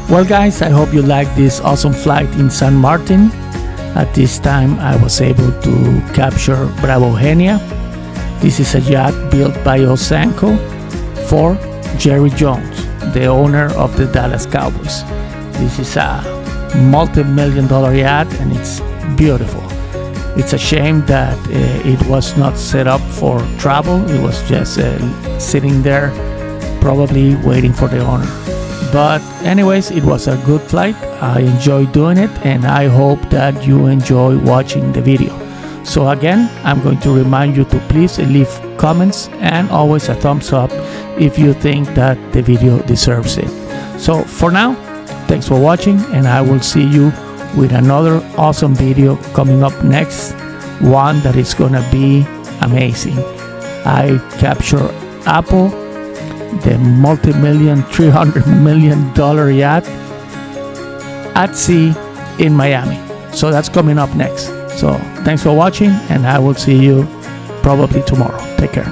Well guys, I hope you liked this awesome flight in San Martin. At this time I was able to capture Bravo Eugenia. This is a yacht built by Oceanco for Jerry Jones, the owner of the Dallas Cowboys. This is a multi-million-dollar yacht and it's beautiful. It's a shame that it was not set up for travel. It was just sitting there, probably waiting for the owner. But anyways, it was a good flight. I enjoyed doing it and I hope that you enjoy watching the video. So again, I'm going to remind you to please leave comments and always a thumbs up if you think that the video deserves it. So for now, thanks for watching and I will see you with another awesome video coming up next, one that is gonna be amazing. I capture Apple, the multi-million, $300 million yacht at sea in Miami. So that's coming up next. So thanks for watching and I will see you probably tomorrow. Take care.